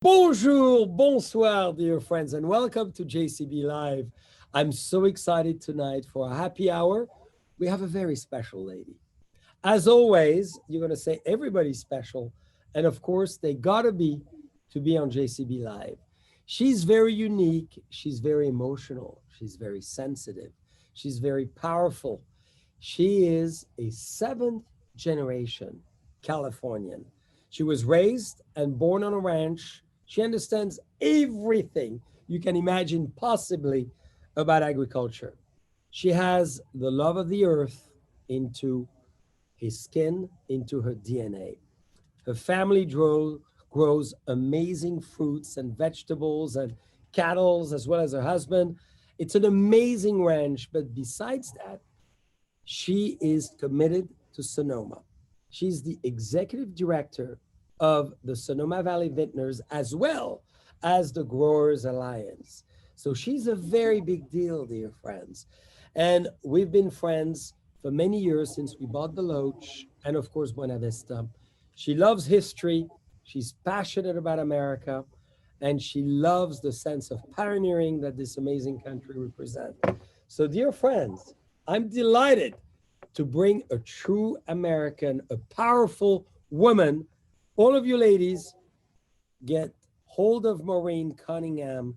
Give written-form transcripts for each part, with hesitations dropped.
Bonjour, bonsoir, dear friends, and welcome to JCB Live. I'm so excited tonight for a happy hour. We have a very special lady. As always, you're going to say everybody's special. And of course, they got to be on JCB Live. She's very unique. She's very emotional. She's very sensitive. She's very powerful. She is a seventh generation Californian. She was raised and born on a ranch. She understands everything you can imagine possibly about agriculture. She has the love of the earth into his skin, into her DNA. Her family grows amazing fruits and vegetables and cattle, as well as her husband. It's an amazing ranch, but besides that, she is committed to Sonoma. She's the executive director of the Sonoma Valley Vintners as well as the Growers Alliance. So she's a very big deal, dear friends. And we've been friends for many years since we bought the Loach and, of course, Buena Vista. She loves history. She's passionate about America. And she loves the sense of pioneering that this amazing country represents. So, dear friends, I'm delighted to bring a true American, a powerful woman. All of you ladies, get hold of Maureen Cunningham.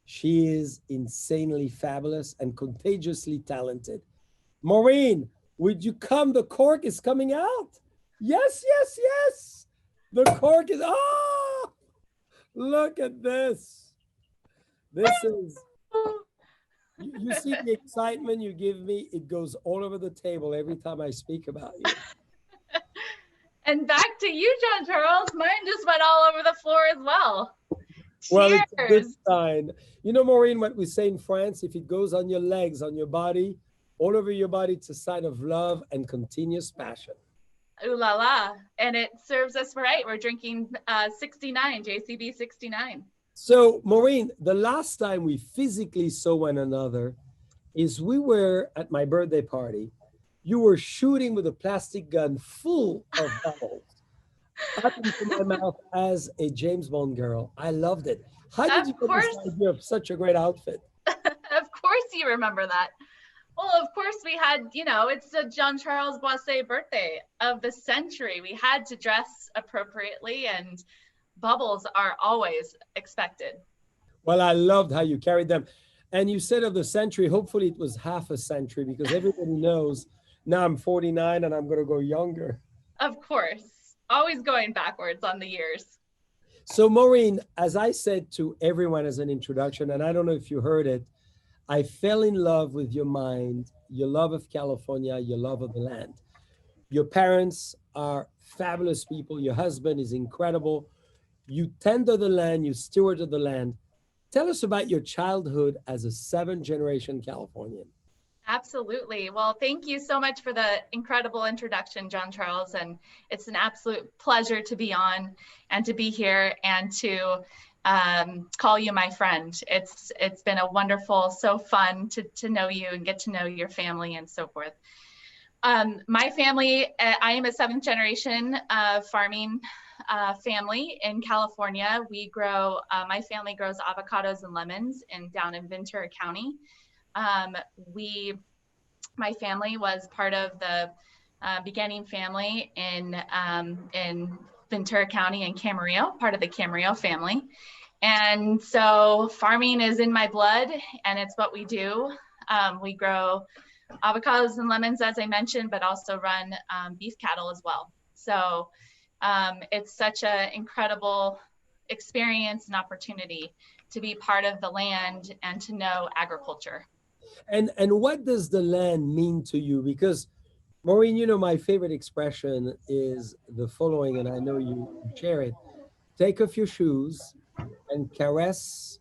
She is insanely fabulous and contagiously talented. Maureen, would you come? The cork is coming out. Yes, yes, yes. The cork is, oh, look at this. This is, you see the excitement you give me? It goes all over the table every time I speak about you. And back to you, John Charles. Mine just went all over the floor as well. Well, Cheers. it's a good sign. You know, Maureen, what we say in France, if it goes on your legs, on your body, all over your body, it's a sign of love and continuous passion. Ooh la la. And it serves us right. We're drinking 69, JCB 69. So, Maureen, the last time we physically saw one another is we were at my birthday party. You were shooting with a plastic gun full of bubbles up into my mouth as a James Bond girl. I loved it. How did you get this idea of such a great outfit? Of course you remember that. Well, of course we had, it's the John Charles Boisset birthday of the century. We had to dress appropriately, and bubbles are always expected. Well, I loved how you carried them. And you said of the century, hopefully it was half a century, because everybody knows now I'm 49 and I'm going to go younger. Of course, always going backwards on the years. So Maureen, as I said to everyone as an introduction, and I don't know if you heard it, I fell in love with your mind, your love of California, your love of the land. Your parents are fabulous people. Your husband is incredible. You tender the land, you steward the land. Tell us about your childhood as a seventh generation Californian. Absolutely. Well, thank you so much for the incredible introduction, John Charles. And it's an absolute pleasure to be on and to be here and to call you my friend. It's been a wonderful, so fun to know you and get to know your family and so forth. My family, I am a seventh generation farming family in California. We grow, my family grows avocados and lemons down in Ventura County. My family was part of the beginning family in Ventura County and Camarillo, part of the Camarillo family. And so farming is in my blood, and it's what we do. We grow avocados and lemons, as I mentioned, but also run beef cattle as well. So it's such an incredible experience and opportunity to be part of the land and to know agriculture. And what does the land mean to you? Because Maureen, you know, my favorite expression is the following, and I know you share it. Take off your shoes and caress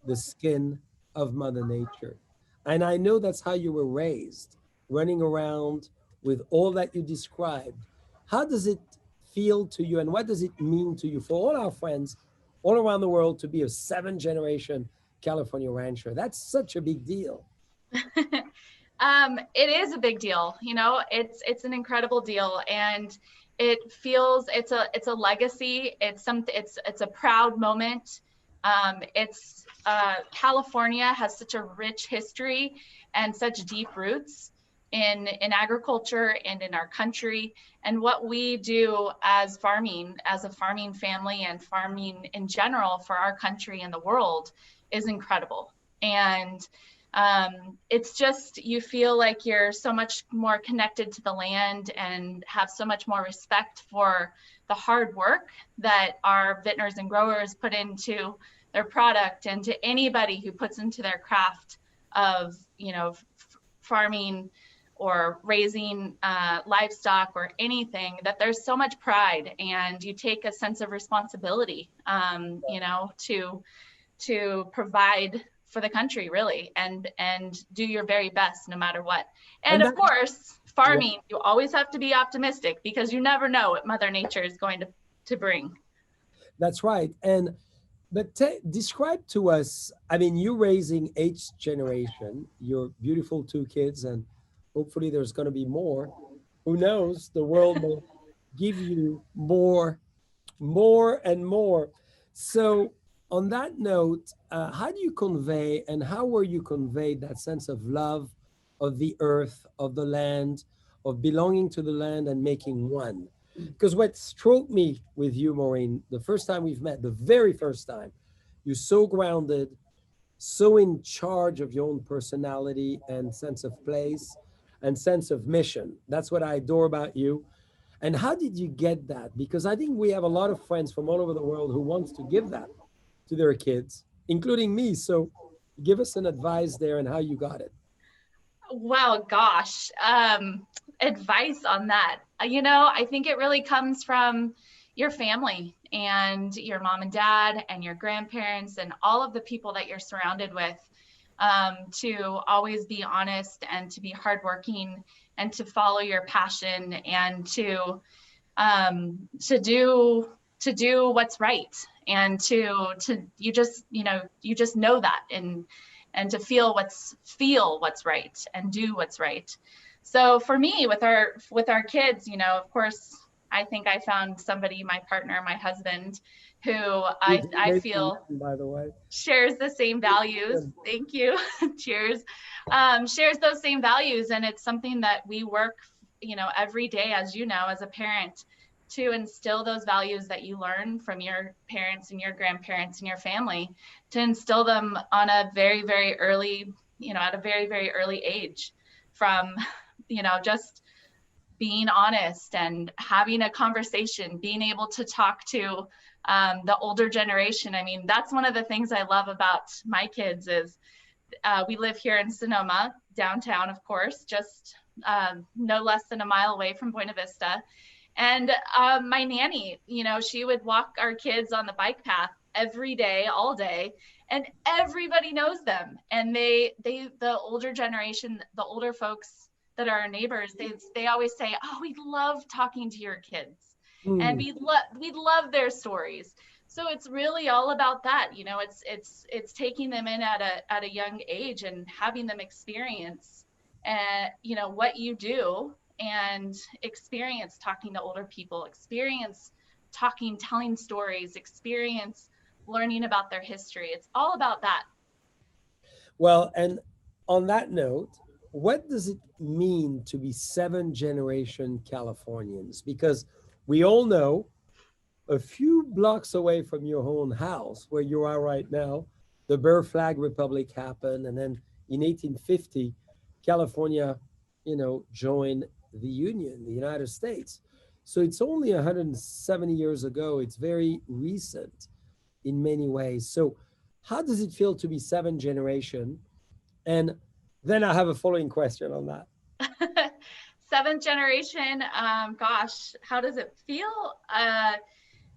the skin of Mother Nature. And I know that's how you were raised, running around with all that you described. How does it feel to you, and what does it mean to you, for all our friends all around the world, to be a seventh generation California rancher? That's such a big deal. It is a big deal. You know, it's an incredible deal. And it feels it's a legacy. It's something. It's a proud moment. It's California has such a rich history and such deep roots in agriculture and in our country, and what we do as a farming family and farming in general for our country and the world is incredible. And it's just, you feel like you're so much more connected to the land and have so much more respect for the hard work that our vintners and growers put into their product, and to anybody who puts into their craft of, farming or raising livestock or anything, that there's so much pride, and you take a sense of responsibility, to provide for the country, really, and do your very best no matter what. And of course, farming, you always have to be optimistic, because you never know what Mother Nature is going to bring. That's right. But describe to us, I mean, you're raising eighth generation, your beautiful two kids, and hopefully there's going to be more. Who knows? The world will give you more and more. So, on that note, how do you convey, and how were you conveyed that sense of love of the earth, of the land, of belonging to the land and making one? Because what struck me with you, Maureen, the first time we've met, the very first time, you're so grounded, so in charge of your own personality and sense of place and sense of mission. That's what I adore about you. And how did you get that? Because I think we have a lot of friends from all over the world who wants to give that to their kids, including me. So give us an advice there and how you got it. Wow, gosh. Advice on that. I think it really comes from your family and your mom and dad and your grandparents and all of the people that you're surrounded with, to always be honest and to be hardworking and to follow your passion and to do what's right, and you just know that, and to feel what's right and do what's right. So for me, with our kids, of course, I think I found somebody, my partner, my husband, who I feel, by the way, shares the same values. Thank you. Cheers. Shares those same values, and it's something that we work, every day, as as a parent, to instill those values that you learn from your parents and your grandparents and your family, to instill them on a very, very early, at a very, very early age, from, just being honest and having a conversation, being able to talk to the older generation. I mean, that's one of the things I love about my kids is we live here in Sonoma, downtown, of course, just no less than a mile away from Buena Vista. And my nanny, she would walk our kids on the bike path every day, all day, and everybody knows them. And the older generation, the older folks that are our neighbors, they always say, "Oh, we love talking to your kids, and we love their stories." So it's really all about that. It's taking them in at a young age and having them experience, what you do, and experience talking to older people, experience telling stories, experience learning about their history. It's all about that. Well, and on that note, what does it mean to be seven generation Californians? Because we all know a few blocks away from your own house, where you are right now, the Bear Flag Republic happened. And then in 1850, California, joined the Union, the United States. So it's only 170 years ago. It's very recent in many ways. So how does it feel to be seven generation? And then I have a following question on that. Seventh generation, gosh, how does it feel? And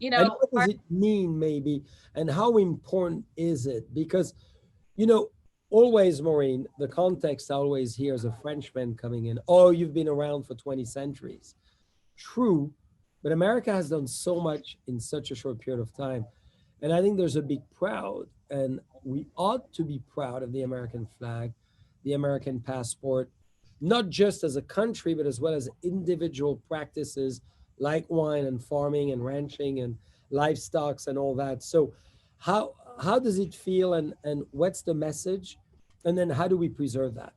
what does it mean, maybe, and how important is it? Because, always, Maureen, the context I always hear as a Frenchman coming in, "Oh, you've been around for 20 centuries. True, but America has done so much in such a short period of time. And I think there's a big proud, and we ought to be proud of the American flag, the American passport, not just as a country, but as well as individual practices like wine and farming and ranching and livestock and all that. So how does it feel, and what's the message? And then how do we preserve that?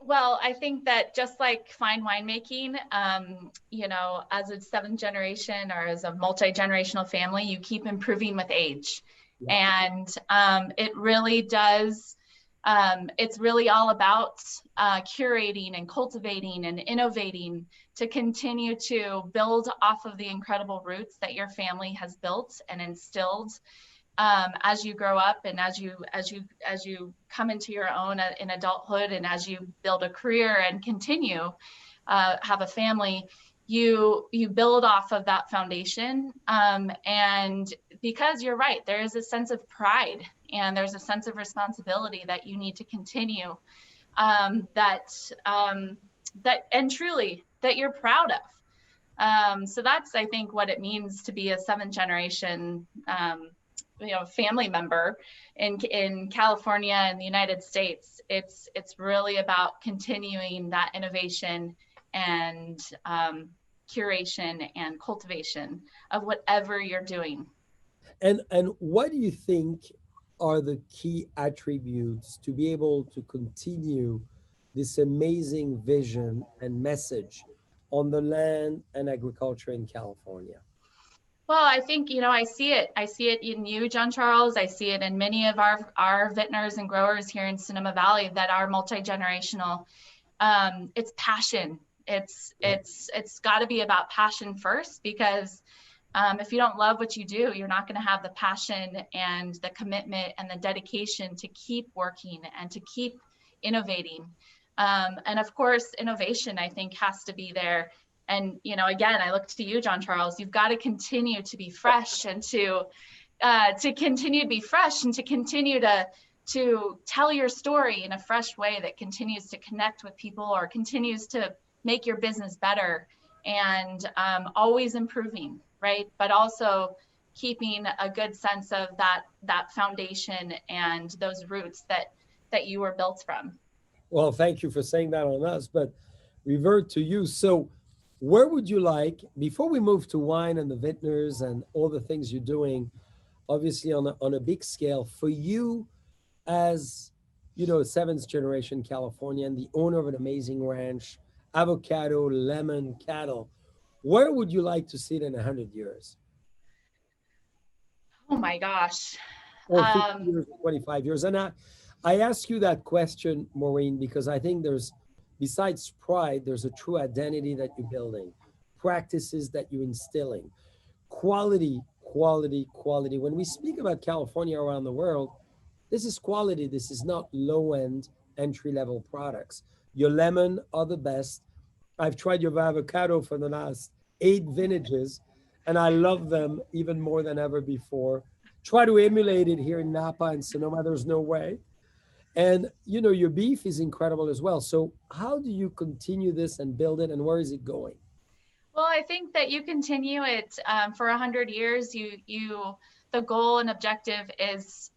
Well, I think that just like fine winemaking, as a seventh generation or as a multi-generational family, you keep improving with age. Yeah. And it really does, it's really all about curating and cultivating and innovating to continue to build off of the incredible roots that your family has built and instilled as you grow up, and as you come into your own in adulthood, and as you build a career and continue have a family, you build off of that foundation. And because you're right, there is a sense of pride and there's a sense of responsibility that you need to continue, that and truly that you're proud of. So that's, I think, what it means to be a seventh generation family member in California and the United States. It's really about continuing that innovation and curation and cultivation of whatever you're doing. And what do you think are the key attributes to be able to continue this amazing vision and message on the land and agriculture in California? Well, I think, I see it. I see it in you, John Charles. I see it in many of our vintners and growers here in Sonoma Valley that are multi-generational. It's passion. It's got to be about passion first, because if you don't love what you do, you're not going to have the passion and the commitment and the dedication to keep working and to keep innovating. And of course, innovation, I think, has to be there. And, again, I look to you, John Charles. You've got to continue to be fresh and to continue to be fresh and to continue to tell your story in a fresh way that continues to connect with people or continues to make your business better, and always improving, right? But also keeping a good sense of that foundation and those roots that you were built from. Well, thank you for saying that on us, but revert to you. So, where would you like, before we move to wine and the vintners and all the things you're doing, obviously on a big scale, for you as seventh generation Californian, the owner of an amazing ranch, avocado, lemon, cattle, where would you like to see it in 100 years? Oh my gosh. Or 50 years, 25 years? And I ask you that question, Maureen, because I think besides pride, there's a true identity that you're building, practices that you're instilling, quality, quality, quality. When we speak about California around the world, this is quality. This is not low-end, entry-level products. Your lemon are the best. I've tried your avocado for the last 8 vintages, and I love them even more than ever before. Try to emulate it here in Napa and Sonoma. There's no way. And your beef is incredible as well. So how do you continue this and build it, and where is it going? Well, I think that you continue it for 100 years. The goal and objective is,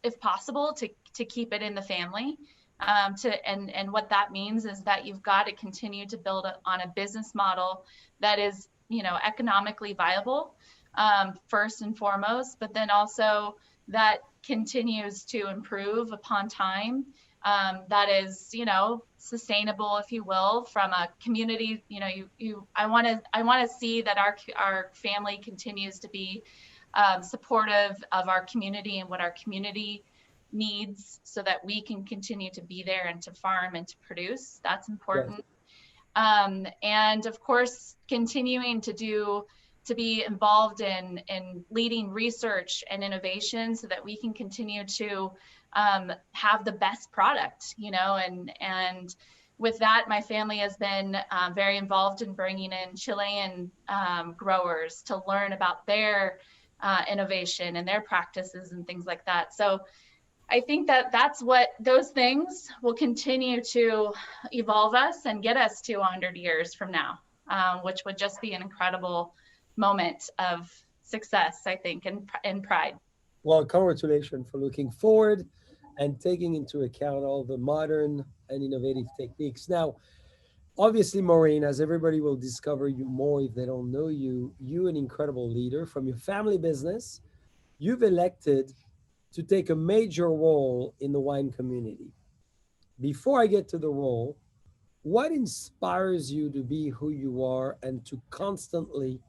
if possible, to keep it in the family. And what that means is that you've got to continue to build on a business model that is, economically viable, first and foremost, but then also that continues to improve upon time, that is, sustainable, if you will, from a community. I want to see that our family continues to be supportive of our community and what our community needs, so that we can continue to be there and to farm and to produce. That's important. Yes. And of course, continuing to be involved in leading research and innovation, so that we can continue to have the best product, and with that, my family has been very involved in bringing in Chilean growers to learn about their innovation and their practices and things like that. So I think that's what those things will continue to evolve us and get us to 100 years from now, which would just be an incredible moment of success, I think, and pride. Well, congratulations for looking forward and taking into account all the modern and innovative techniques. Now, Obviously, Maureen, as everybody will discover you more if they don't know you, you an incredible leader from your family business. You've elected to take a major role in the wine community. Before I get to the role, what inspires you to be who you are and to constantly,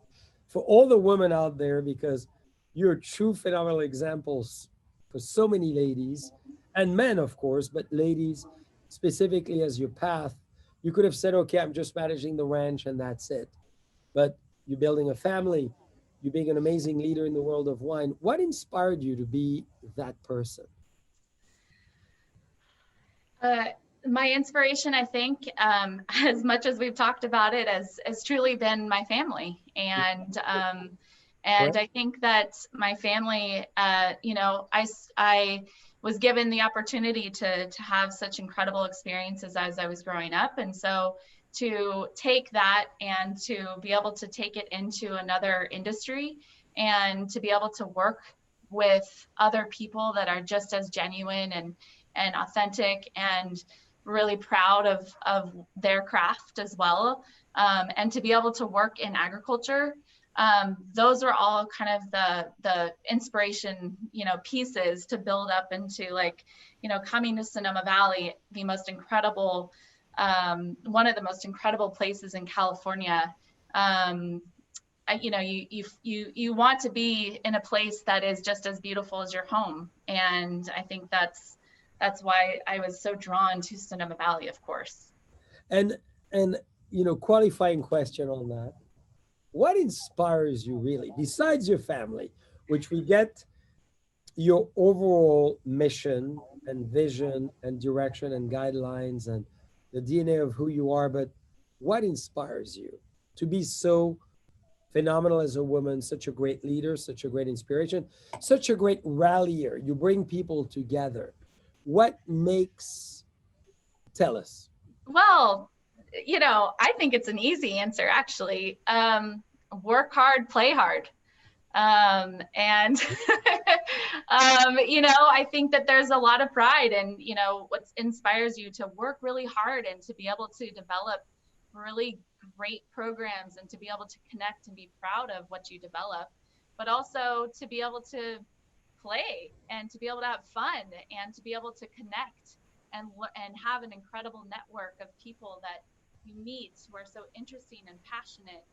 for all the women out there, because you're true phenomenal examples for so many ladies and men, of course, but ladies specifically as your path, you could have said, okay, I'm just managing the ranch and that's it. But you're building a family, you're being an amazing leader in the world of wine. What inspired you to be that person? Uh, my inspiration, I think, as much as we've talked about it, has truly been my family, and Correct? I think that my family, I was given the opportunity to have such incredible experiences as I was growing up, and so to take that and to be able to take it into another industry and to be able to work with other people that are just as genuine and authentic and really proud of their craft as well, and to be able to work in agriculture. Those are all kind of the inspiration, pieces to build up into, like, coming to Sonoma Valley, the most incredible, one of the most incredible places in California. You want to be in a place that is just as beautiful as your home, and I think that's why I was so drawn to Sonoma Valley, of course. And qualifying question on that. What inspires you really, besides your family, which we get your overall mission and vision and direction and guidelines and the DNA of who you are, but what inspires you to be so phenomenal as a woman, such a great leader, such a great inspiration, such a great rallier? You bring people together. What makes, tell us. Well, I think it's an easy answer, actually. Work hard, play hard. And I think that there's a lot of pride in, what inspires you to work really hard and to be able to develop really great programs and to be able to connect and be proud of what you develop, but also to be able to play and to be able to have fun and to be able to connect and have an incredible network of people that you meet who are so interesting and passionate,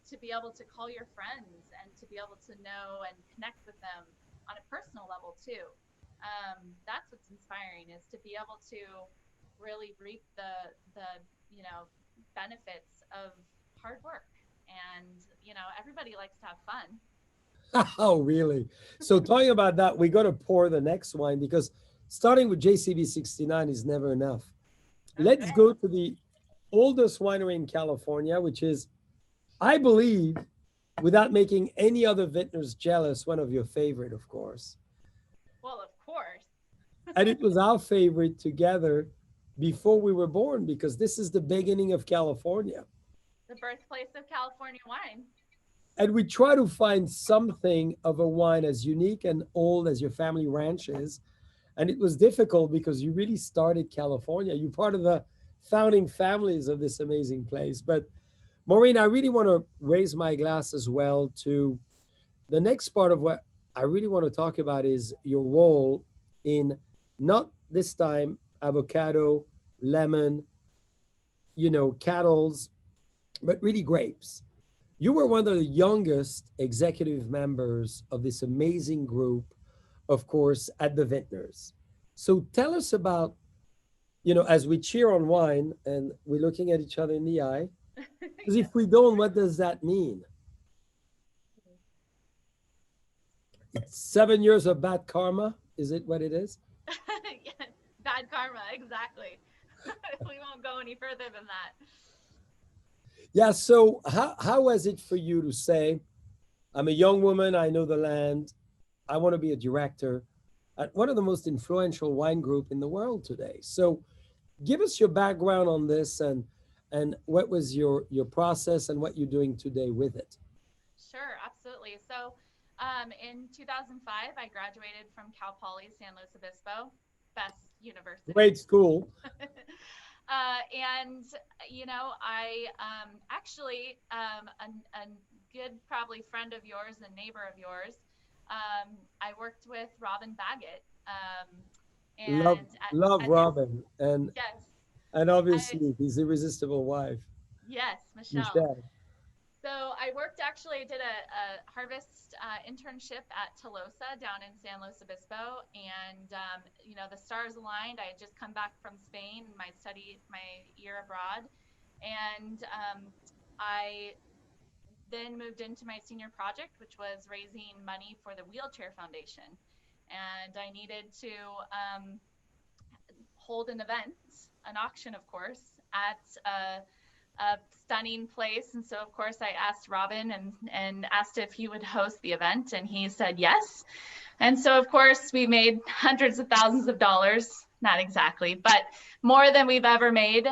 to be able to call your friends and to be able to know and connect with them on a personal level too. That's what's inspiring, is to be able to really reap the benefits of hard work. And everybody likes to have fun. Oh, really? So talking about that, we got to pour the next wine because starting with JCB 69 is never enough. Let's Okay. go to the oldest winery in California, which is, I believe, without making any other vintners jealous, one of your favorite, of course. Well, of course. And it was our favorite together before we were born because this is the beginning of California. The birthplace of California wine. And we try to find something of a wine as unique and old as your family ranch is. And it was difficult because you really started California. You're part of the founding families of this amazing place. But Maureen, I really want to raise my glass as well to the next part of what I really want to talk about is your role in, not this time avocado, lemon, cattles, but really grapes. You were one of the youngest executive members of this amazing group, of course, at the Vintners. So tell us about, as we cheer on wine and we're looking at each other in the eye, because if we don't, what does that mean? It's 7 years of bad karma. Is it what it is? Yeah, bad karma, exactly. We won't go any further than that. Yeah. So how was it for you to say, I'm a young woman, I know the land, I want to be a director at one of the most influential wine group in the world today? So give us your background on this and what was your process and what you're doing today with it. Sure, absolutely. So in 2005, I graduated from Cal Poly San Luis Obispo, best university. Great school. And I actually a good probably friend of yours and neighbor of yours. I worked with Robin Baggett, Love, and love at his Robin, yes, and I obviously his irresistible wife, yes, Michelle. Michelle. So I worked actually, I did a harvest internship at Tolosa down in San Luis Obispo. And, the stars aligned. I had just come back from Spain, my year abroad. And I then moved into my senior project, which was raising money for the Wheelchair Foundation. And I needed to hold an event, an auction, of course, at a stunning place. And so, of course, I asked Robin and asked if he would host the event, and he said yes. And so, of course, we made hundreds of thousands of dollars, not exactly, but more than we've ever made,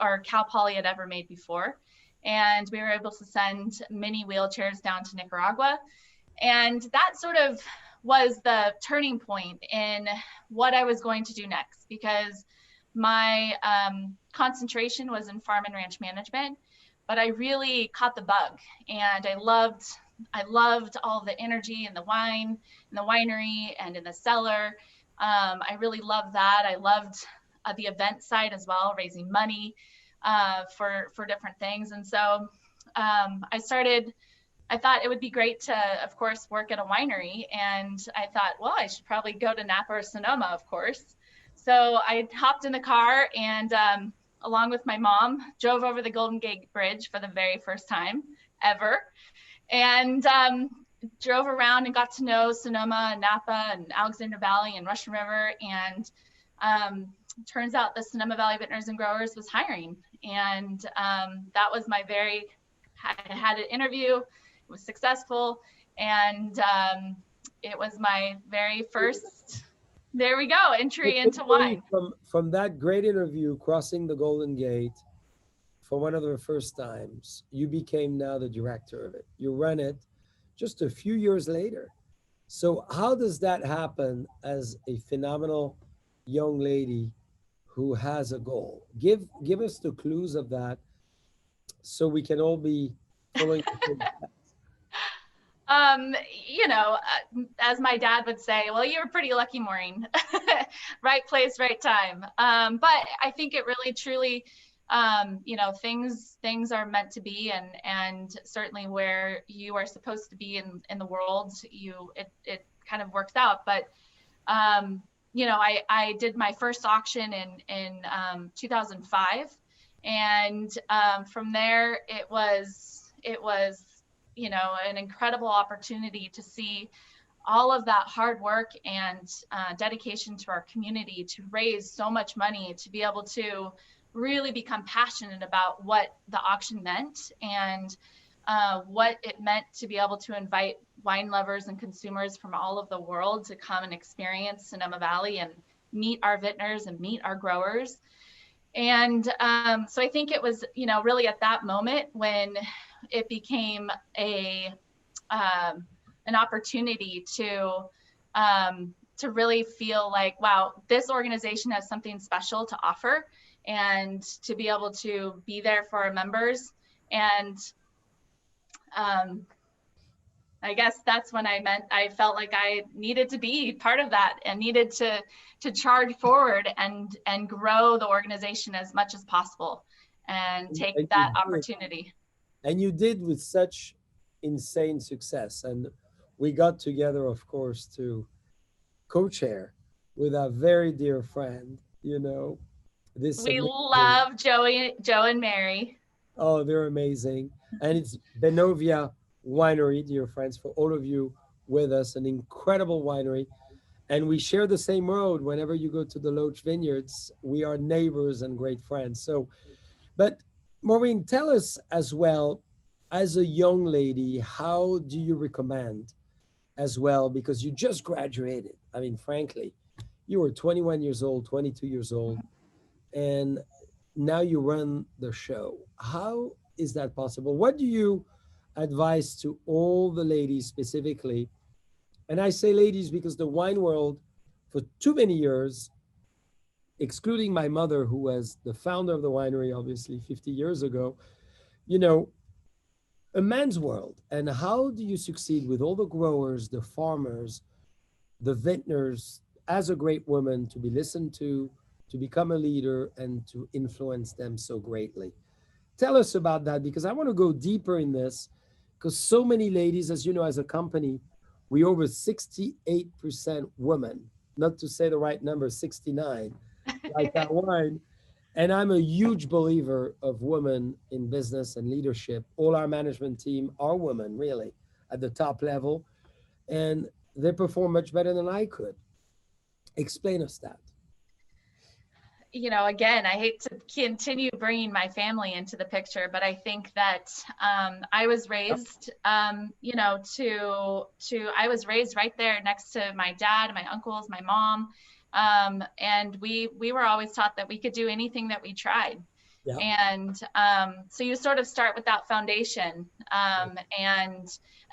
or Cal Poly had ever made before. And we were able to send mini wheelchairs down to Nicaragua. And that sort of was the turning point in what I was going to do next, because my concentration was in farm and ranch management, but I really caught the bug, and I loved all the energy in the wine, in the winery, and in the cellar. I really loved that. I loved the event side as well, raising money for different things. And so I thought it would be great to, of course, work at a winery. And I thought, well, I should probably go to Napa or Sonoma, of course. So I hopped in the car and, along with my mom, drove over the Golden Gate Bridge for the very first time ever. And drove around and got to know Sonoma and Napa and Alexander Valley and Russian River. And turns out the Sonoma Valley Vintners and Growers was hiring. And that was I had an interview. It was successful, and it was my very first, there we go, entry into wine. From that great interview, crossing the Golden Gate for one of the first times, you became now the director of it. You run it just a few years later. So how does that happen as a phenomenal young lady who has a goal? Give us the clues of that so we can all be following the same path. Um, as my dad would say, well, you were pretty lucky, Maureen. Right place, right time. But I think it really, truly, things are meant to be, and certainly where you are supposed to be in the world, it kind of works out. But I did my first auction in 2005, and from there it was an incredible opportunity to see all of that hard work and dedication to our community to raise so much money, to be able to really become passionate about what the auction meant, and what it meant to be able to invite wine lovers and consumers from all of the world to come and experience Sonoma Valley and meet our vintners and meet our growers. And so I think it was, really at that moment when it became an opportunity to really feel like, wow, this organization has something special to offer, and to be able to be there for our members. And I guess that's when I felt like I needed to be part of that, and needed to charge forward and grow the organization as much as possible, and take that opportunity. And you did with such insane success. And we got together, of course, to co-chair with our very dear friend, this. We love Joe and Mary. Oh, they're amazing. And it's Benovia Winery, dear friends, for all of you with us, an incredible winery. And we share the same road. Whenever you go to the Loach Vineyards, we are neighbors and great friends. So, but Maureen, tell us as well, as a young lady, how do you recommend as well? Because you just graduated. I mean, frankly, you were 21 years old, 22 years old, and now you run the show. How is that possible? What do you advise to all the ladies specifically? And I say ladies because the wine world for too many years excluding my mother, who was the founder of the winery, obviously 50 years ago, you know, a man's world. And how do you succeed with all the growers, the farmers, the vintners, as a great woman, to be listened to become a leader, and to influence them so greatly? Tell us about that, because I want to go deeper in this, because so many ladies, as you know, as a company, we over 68% women, not to say the right number, 69, like our wine. And I'm a huge believer of women in business and leadership. All our management team are women, really, at the top level, and they perform much better than I could. Explain us that. Again, I hate to continue bringing my family into the picture, but I think that I was raised, I was raised right there next to my dad, my uncles, my mom, and we were always taught that we could do anything that we tried. Yeah. And so you sort of start with that foundation, and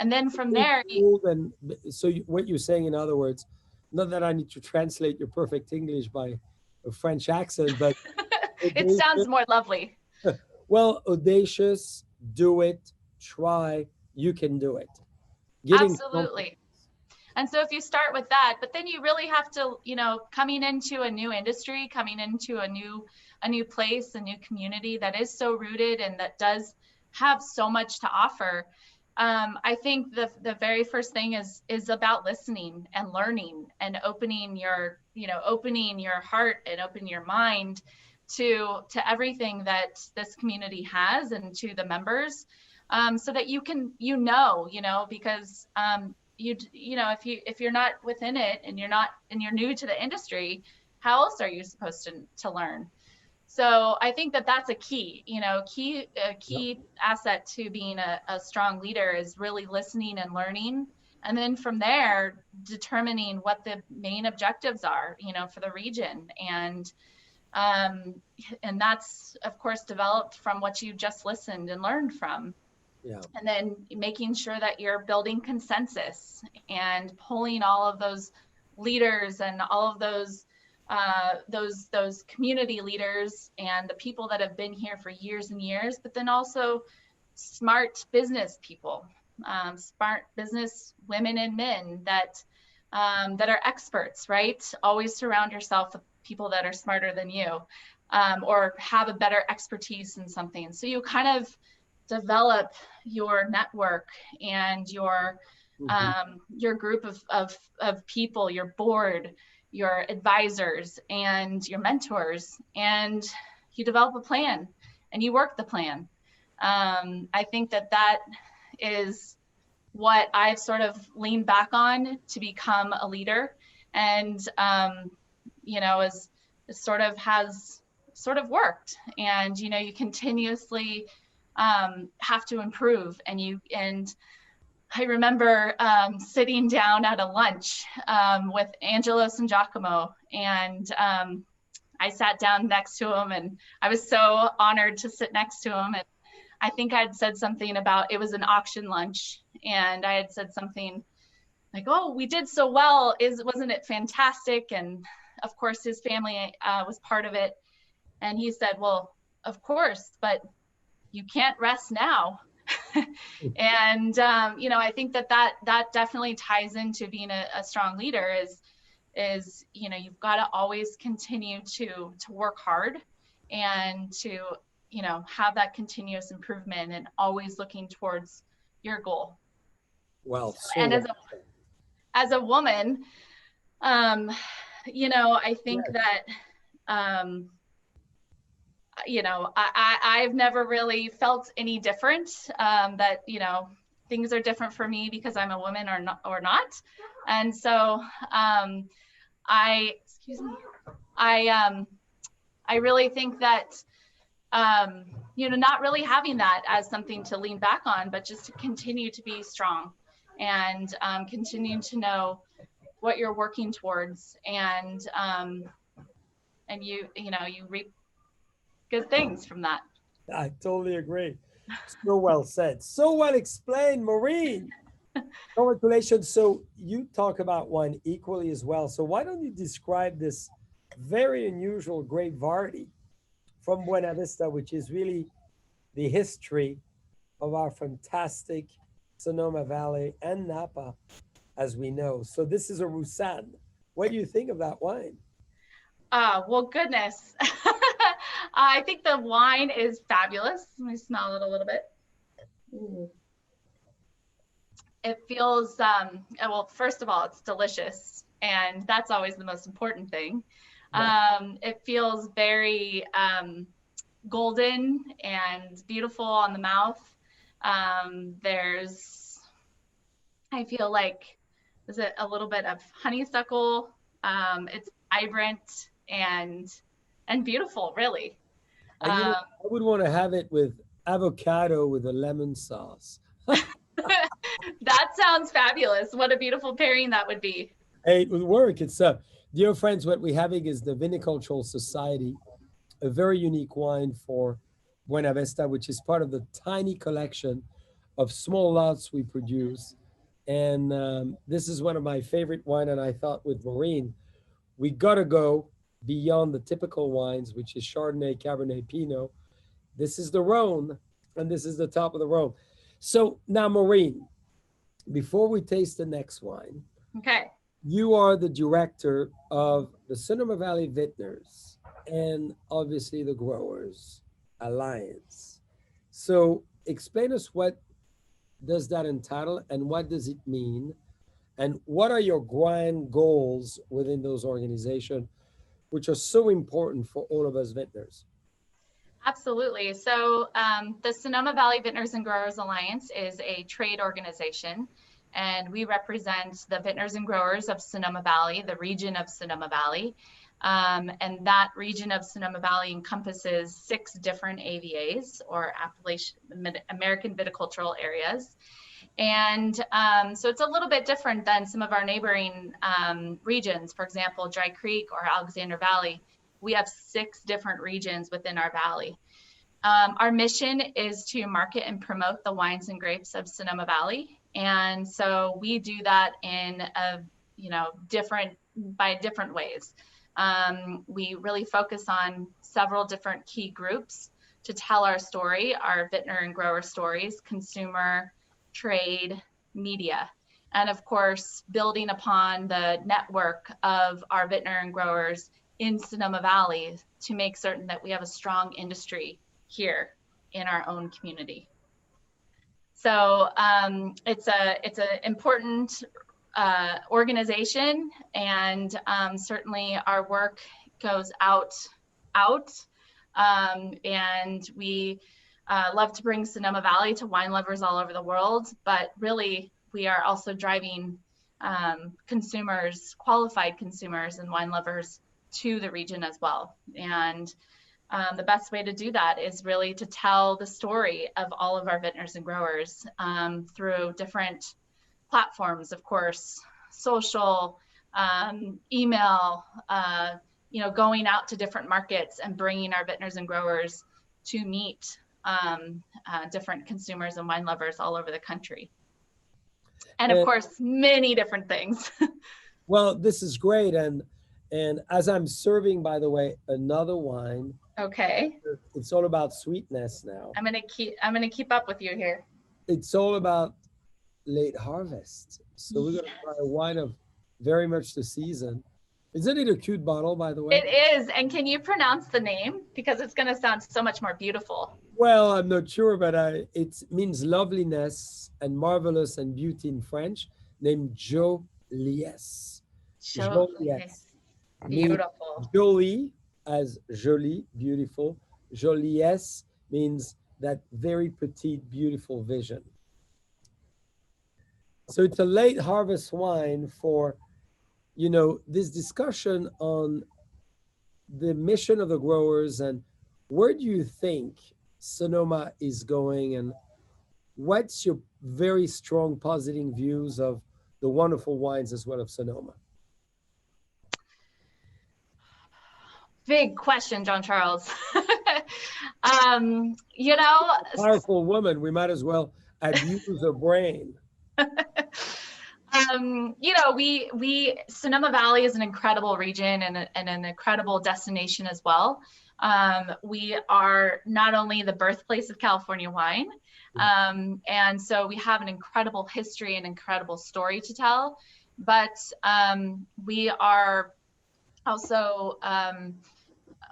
then from there. And so what you're saying, in other words, not that I need to translate your perfect English by a French accent, but It sounds more lovely. Well, audacious, do it, try, you can do it. Absolutely. And so if you start with that, but then you really have to, coming into a new industry, coming into a new place, a new community that is so rooted and that does have so much to offer. I think the very first thing is about listening and learning and opening your heart and opening your mind to everything that this community has and to the members, so that you can, because if you're not within it and you're new to the industry, how else are you supposed to learn? So I think that that's a key asset to being a strong leader is really listening and learning. And then from there, determining what the main objectives are, for the region. And that's, of course, developed from what you just listened and learned from. Yeah. And then making sure that you're building consensus and pulling all of those leaders and all of those community leaders and the people that have been here for years and years, but then also smart business people, smart business women and men that are experts, right? Always surround yourself with people that are smarter than you, or have a better expertise in something. So you kind of develop your network and your group of people, your board, your advisors and your mentors, and you develop a plan and you work the plan. I think that is what I've sort of leaned back on to become a leader, and is has worked. And you continuously have to improve, and I remember sitting down at a lunch with Angelos and Giacomo, and I sat down next to him, and I was so honored to sit next to him. And I think I'd said something about, it was an auction lunch, and I had said something like, "Oh, we did so well. Wasn't it fantastic?" And of course, his family was part of it. And he said, "Well, of course, but you can't rest now." And I think that definitely ties into being a strong leader is you've got to always continue to work hard and to have that continuous improvement and always looking towards your goal. Well, and as a woman, I think that I've never really felt any different, that, things are different for me because I'm a woman or not. And so, I really think that, not really having that as something to lean back on, but just to continue to be strong and, continue to know what you're working towards, and you reap good things from that. I totally agree. So well said. So well explained, Maureen. Congratulations. So you talk about wine equally as well. So why don't you describe this very unusual grape variety from Buena Vista, which is really the history of our fantastic Sonoma Valley and Napa, as we know. So this is a Roussanne. What do you think of that wine? Well, goodness. I think the wine is fabulous. Let me smell it a little bit. Ooh. It feels, well, first of all, it's delicious. And that's always the most important thing. It feels very golden and beautiful on the mouth. I feel like, is it a little bit of honeysuckle? It's vibrant and beautiful, really. And you know, I would want to have it with avocado with a lemon sauce. That sounds fabulous. What a beautiful pairing that would be. Hey, it would work. It's dear friends, what we're having is the Vinicultural Society, a very unique wine for Buena Vista, which is part of the tiny collection of small lots we produce. And this is one of my favorite wine. And I thought with Maureen, we got to go beyond the typical wines, which is Chardonnay, Cabernet, Pinot. This is the Rhone, and this is the top of the Rhone. So now, Maureen, before we taste the next wine, okay, you are the director of the Sonoma Valley Vintners and obviously the Growers Alliance. So explain us, what does that entitle and what does it mean? And what are your grand goals within those organizations, which are so important for all of us vintners? Absolutely. So the Sonoma Valley Vintners and Growers Alliance is a trade organization, and we represent the vintners and growers of Sonoma Valley, the region of Sonoma Valley. And that region of Sonoma Valley encompasses 6 different AVAs, or American Viticultural Areas. And so it's a little bit different than some of our neighboring regions. For example, Dry Creek or Alexander Valley, we have 6 different regions within our valley. Our mission is to market and promote the wines and grapes of Sonoma Valley. And so we do that in different ways. We really focus on several different key groups to tell our story, our vintner and grower stories: consumer, trade, media, and of course, building upon the network of our vintner and growers in Sonoma Valley to make certain that we have a strong industry here in our own community. So it's an important organization, and certainly our work goes out, and we love to bring Sonoma Valley to wine lovers all over the world, but really we are also driving consumers, qualified consumers and wine lovers to the region as well. And the best way to do that is really to tell the story of all of our vintners and growers through different platforms, of course, social, email, going out to different markets and bringing our vintners and growers to meet different consumers and wine lovers all over the country. And of course, many different things. Well, this is great. And as I'm serving, by the way, another wine. Okay. It's all about sweetness now. I'm gonna keep up with you here. It's all about late harvest. So we're gonna try a wine of very much the season. Isn't it a cute bottle, by the way? It is. And can you pronounce the name? Because it's gonna sound so much more beautiful. Well, I'm not sure, but it means loveliness and marvelous and beauty in French, named Jolies. Jolies. Beautiful. Jolie as jolie, beautiful. Jolies means that very petite, beautiful vision. So it's a late harvest wine for, this discussion on the mission of the growers and where do you think Sonoma is going, and what's your very strong positive views of the wonderful wines as well of Sonoma? Big question, John Charles. Powerful woman, we might as well abuse her brain. You know, Sonoma Valley is an incredible region and an incredible destination as well. We are not only the birthplace of California wine, and so we have an incredible history and incredible story to tell, but we are also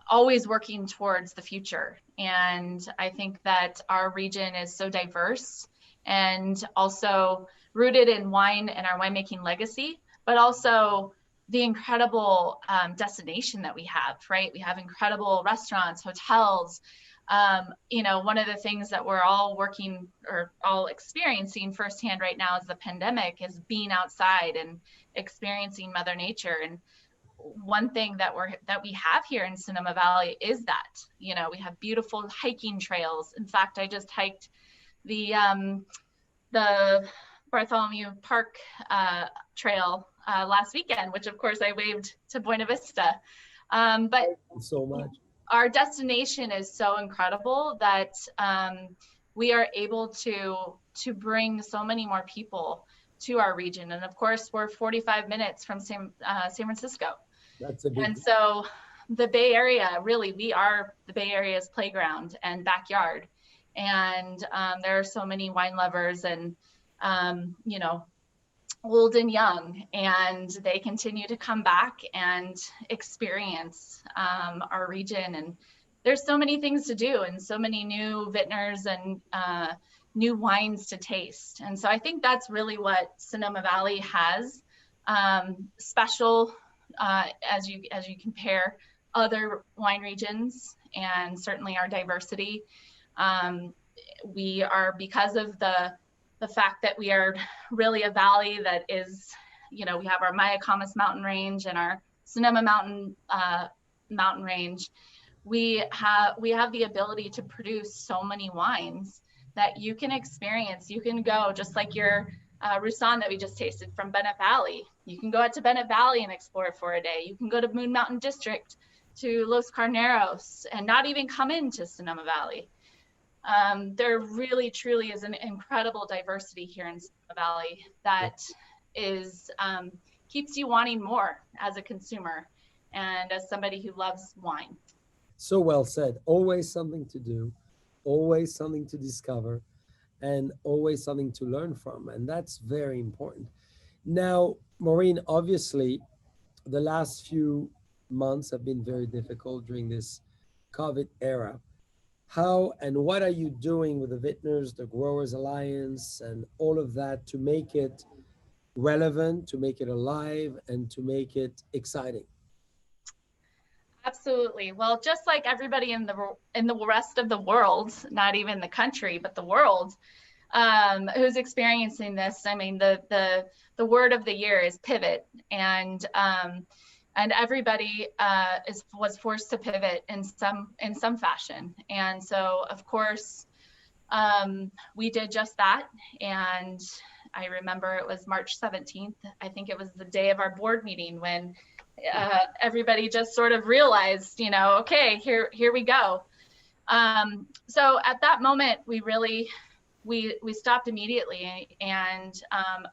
always working towards the future. And I think that our region is so diverse and also rooted in wine and our winemaking legacy, but also the incredible destination that we have, right? We have incredible restaurants, hotels. You know, one of the things that we're all working or all experiencing firsthand right now is the pandemic, is being outside and experiencing Mother Nature. And one thing that we have here in Sonoma Valley is that, you know, we have beautiful hiking trails. In fact, I just hiked the Bartholomew Park trail last weekend, which of course I waved to Buena Vista. But Thank you so much. Our destination is so incredible that we are able to bring so many more people to our region. And of course, we're 45 minutes from San Francisco. That's a big And so the Bay Area, really, we are the Bay Area's playground and backyard. And there are so many wine lovers and, you know, old and young, and they continue to come back and experience our region. And there's so many things to do and so many new vintners and new wines to taste. And so I think that's really what Sonoma Valley has special as you compare other wine regions, and certainly our diversity. We are, because of the fact that we are really a valley that is, you know, we have our Mayacamas mountain range and our Sonoma mountain range. We have the ability to produce so many wines that you can experience. You can go, just like your Roussanne that we just tasted from Bennett Valley. You can go out to Bennett Valley and explore for a day. You can go to Moon Mountain District, to Los Carneros, and not even come into Sonoma Valley. There really, truly is an incredible diversity here in Sonoma Valley that is keeps you wanting more as a consumer and as somebody who loves wine. So well said. Always something to do, always something to discover, and always something to learn from. And that's very important. Now, Maureen, obviously, the last few months have been very difficult during this COVID era. How and what are you doing with the Vintners, the Growers Alliance, and all of that to make it relevant, to make it alive, and to make it exciting? Absolutely. Well, just like everybody in the rest of the world, not even the country, but the world, who's experiencing this, I mean, the word of the year is pivot, and everybody was forced to pivot in some fashion. And so, of course, we did just that. And I remember it was March 17th. I think it was the day of our board meeting when everybody just sort of realized, you know, okay, here we go. So at that moment, we stopped immediately, and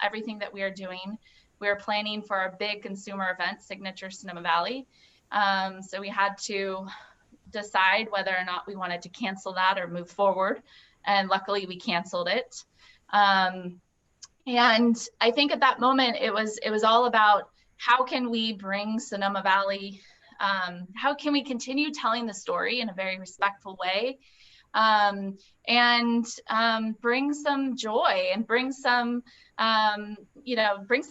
everything that we are doing, we were planning for our big consumer event, Signature Sonoma Valley. So we had to decide whether or not we wanted to cancel that or move forward. And luckily we canceled it. And I think at that moment, it was all about how can we bring Sonoma Valley, how can we continue telling the story in a very respectful way, and bring some joy and bring some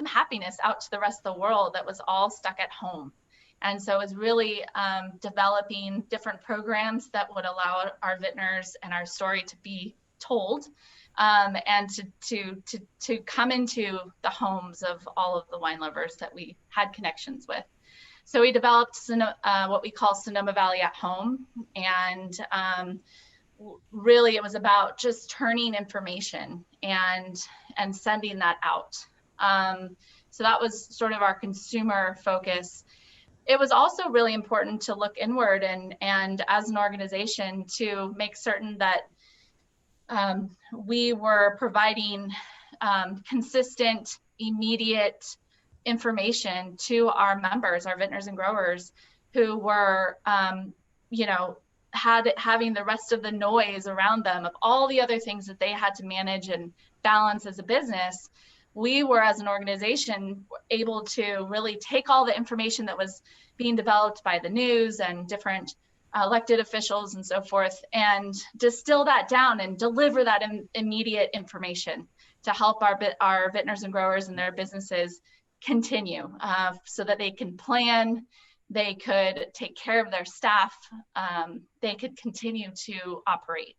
happiness out to the rest of the world that was all stuck at home. And so it was really developing different programs that would allow our vintners and our story to be told, and to come into the homes of all of the wine lovers that we had connections with. So we developed what we call Sonoma Valley at Home, and really it was about just turning information and sending that out. So that was sort of our consumer focus. It was also really important to look inward and as an organization to make certain that we were providing consistent immediate information to our members, our vintners and growers, who were, you know, having the rest of the noise around them of all the other things that they had to manage and balance as a business. We were, as an organization, able to really take all the information that was being developed by the news and different elected officials and so forth, and distill that down and deliver that immediate information to help our vintners and growers and their businesses continue, so that they can plan, they could take care of their staff, they could continue to operate.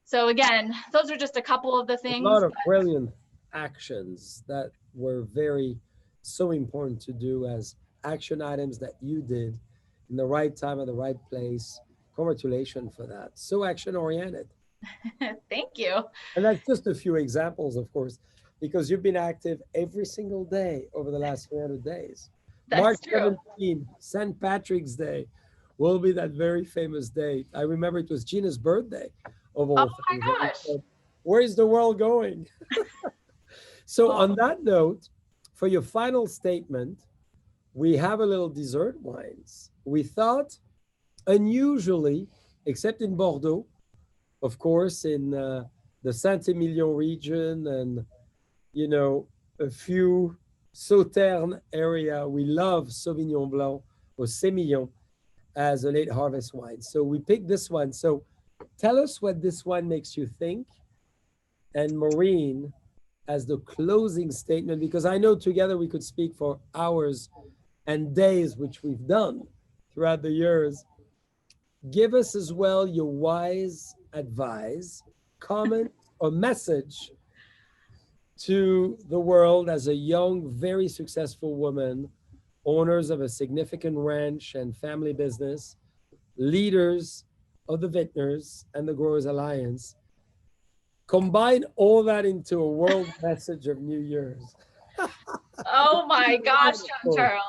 So again, those are just a couple of the things. A lot of brilliant actions that were so important to do as action items that you did in the right time at the right place. Congratulations for that. So action oriented. Thank you. And that's just a few examples, of course, because you've been active every single day over the last 300 days. That's March true. 17, St. Patrick's Day will be that very famous date. I remember it was Gina's birthday of all Oh things. my gosh. Said, where is the world going? So on that note, for your final statement, we have a little dessert wines. We thought, unusually, except in Bordeaux, of course, in the Saint-Emilion region and, you know, a few Sauternes area, we love Sauvignon Blanc or Sémillon as a late harvest wine. So we picked this one. So tell us what this one makes you think. And Maureen, as the closing statement, because I know together we could speak for hours and days, which we've done throughout the years. Give us as well your wise advice, comment, or message to the world as a young, very successful woman, owners of a significant ranch and family business, leaders of the Vintners and the Growers Alliance. Combine all that into a world message of New Year's. Oh my gosh, John Charles.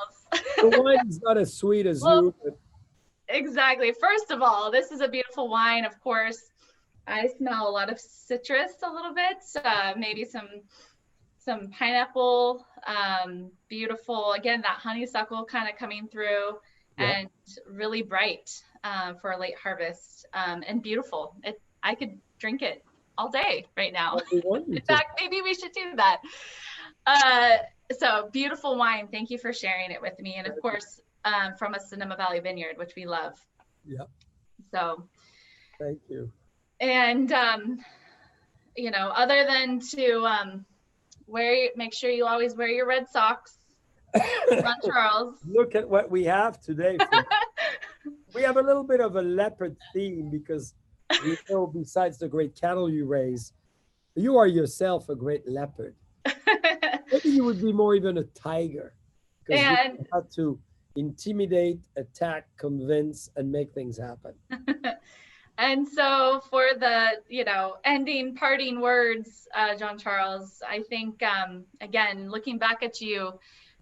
The wine is not as sweet as you. But... Exactly. First of all, this is a beautiful wine. Of course, I smell a lot of citrus a little bit, maybe some pineapple, beautiful. Again, that honeysuckle kind of coming through, and really bright for a late harvest, and beautiful. I could drink it all day right now. In fact, maybe we should do that. So beautiful wine. Thank you for sharing it with me. And of course, from a Sonoma Valley vineyard, which we love. Yep. So thank you. And, you know, other than to make sure you always wear your red socks, John Charles. Look at what we have today. We have a little bit of a leopard theme because we know besides the great cattle you raise, you are yourself a great leopard. Maybe you would be more even a tiger. Because you have to intimidate, attack, convince, and make things happen. And so for the, you know, parting words, John Charles, I think, again, looking back at you,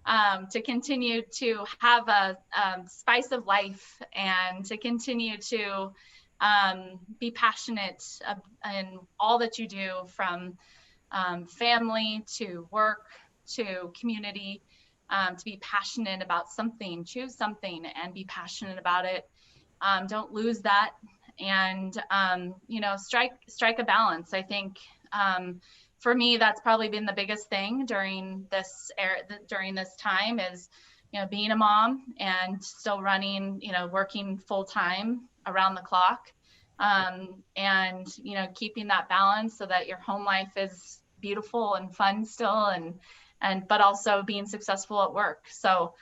to continue to have a spice of life and to continue to be passionate in all that you do, from family to work to community, to be passionate about something, choose something and be passionate about it. Don't lose that. And, you know, strike a balance. I think, for me, that's probably been the biggest thing during this time is, you know, being a mom and still running, you know, working full time around the clock, and, you know, keeping that balance so that your home life is beautiful and fun still, but also being successful at work. So,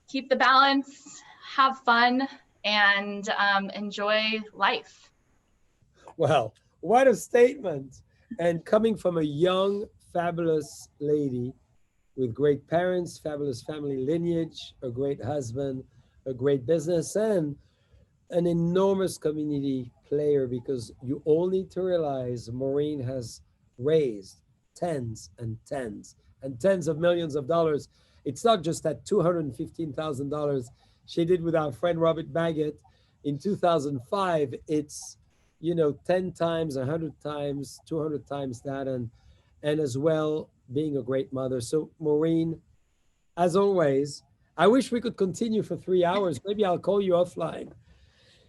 keep the balance, have fun, and enjoy life. Wow, what a statement. And coming from a young, fabulous lady with great parents, fabulous family lineage, a great husband, a great business, and an enormous community player, because you all need to realize Maureen has raised tens and tens and tens of millions of dollars. It's not just that $215,000 she did with our friend Robert Baggett in 2005. It's, you know, 10 times, 100 times, 200 times that. and as well being a great mother. So Maureen, as always, I wish we could continue for 3 hours. Maybe I'll call you offline.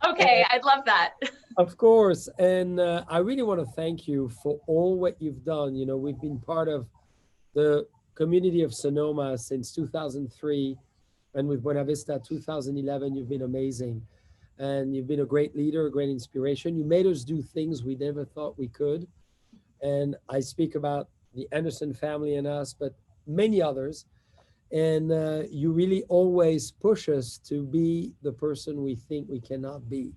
Okay, I'd love that. Of course. And I really want to thank you for all what you've done. You know, we've been part of the community of Sonoma since 2003, and with Buena Vista 2011. You've been amazing. And you've been a great leader, a great inspiration. You made us do things we never thought we could. And I speak about the Anderson family and us, but many others. And you really always push us to be the person we think we cannot be.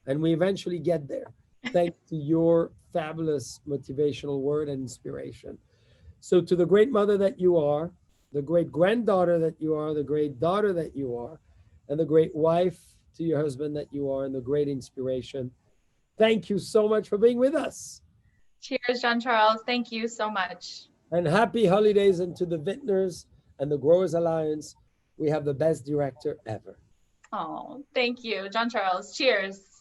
And we eventually get there, thanks to your fabulous motivational word and inspiration. So to the great mother that you are, the great granddaughter that you are, the great daughter that you are, and the great wife to your husband that you are, and the great inspiration, thank you so much for being with us. Cheers, Jean-Charles. Thank you so much. And happy holidays. And to the Vintners and the Growers Alliance, we have the best director ever. Oh, thank you, Jean-Charles. Cheers.